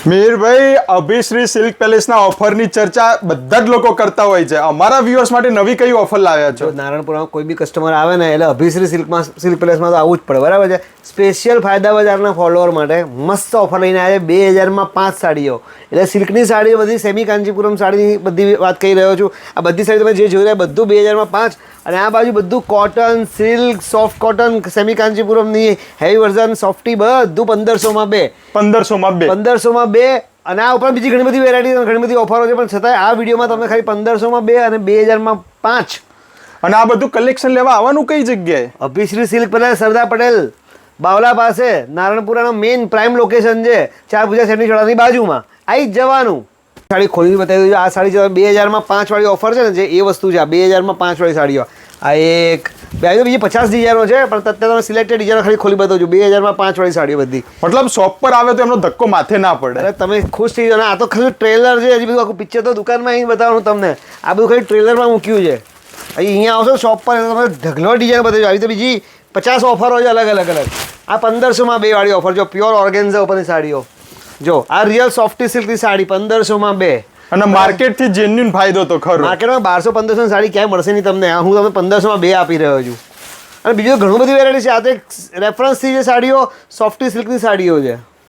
Mihirbhai, અભિશ્રી silk પેલેસના ઓફરની ચર્ચા બધા જ લોકો કરતા હોય છે. અમારા વ્યુઅર્સ માટે નવી કઈ ઓફર લાવ્યા છો? નારણપુરામાં કોઈ બી કસ્ટમર આવે ને એટલે અભિશ્રી સિલ્ક પેલેસમાં તો આવવું જ પડે, બરાબર છે. સ્પેશિયલ ફાયદા બજારના ફોલોઅર માટે મસ્ત ઓફર લઈને આવ્યા છે. 2000માં 5 સાડીઓ, એટલે સિલ્કની સાડીઓ બધી, સેમી કાંચીપુરમ સાડીની બધી વાત કહી રહ્યો છું. આ બધી સાડી તમે જે જોઈ રહ્યા બધું 2000માં 5, અને આ બાજુ બધું cotton, silk, soft cotton, semi કાંચીપુરમની હેવી વર્ઝન, સોફ્ટી, બધું 1500માં 2. 1500માં 2. અને આ ઉપરાંત બીજી ઘણી બધી વેરાયટી, ઘણી બધી ઓફરો છે, પણ છતાંય આ વિડીયોમાં તમને ખાલી 1500માં 2 અને 2000માં 5. અને આ બધું કલેક્શન લેવા આવવાનું કઈ જગ્યાએ? અભિશ્રી સિલ્ક પેલેસ, સરદાર પટેલ, બાવલા પાસે, નારણપુરાનો મેઇન પ્રાઇમ લોકેશન છે. 4 પૂજા સેટની ચોળાની બાજુમાં આવી જ જવાનું. સાડી ખોલીને બતાવી દઉં. આ સાડી 2000માં 5 વાળી ઓફર છે ને, જે એ વસ્તુ છે. 2000માં 5 વાળી સાડીઓ, આ એક બીજી 50 ડિઝાઇનો છે, પણ અત્યારે તમે સિલેક્ટેડ ડિઝાઇનો ખાલી ખોલી બતાવું છું. 2000માં 5 વાળી સાડીઓ બધી. મતલબ શોપ પર આવે તો એમનો ધક્કો માથે ના પડે. અરે તમે ખુશ થઈ જાઓ. આ તો ખાલી ટ્રેલર છે, હજી બધું આખું પિક્ચર તો દુકાનમાં આવીને બતાવવાનું તમને. આ બધું ખાલી ટ્રેલરમાં મૂક્યું છે. અહીંયા આવશો શોપ પર તમે ઢગલો ડિઝાઇન બતાવી. આવી તો બીજી 50 ઓફરો છે અલગ અલગ. આ 1500માં 2 વાળી ઓફર જો, પ્યોર ઓર્ગેન્ઝા ઉપરની સાડીઓ જો. આ રિયલ સોફ્ટી સિલ્કની સાડી 1500માં 2. અને માર્કેટથી જેન્યુન ફાયદો તો ખરો. માર્કેટમાં 1200-1500 સાડી ક્યાંય મળશે નહીં તમને. હું તમને 1500માં 2 આપી રહ્યો છું. અને બીજું ઘણું બધી વેરાયટી છે. આ તો એક રેફરન્સથી જે સાડીઓ, સોફ્ટી સિલ્કની સાડીઓ છે.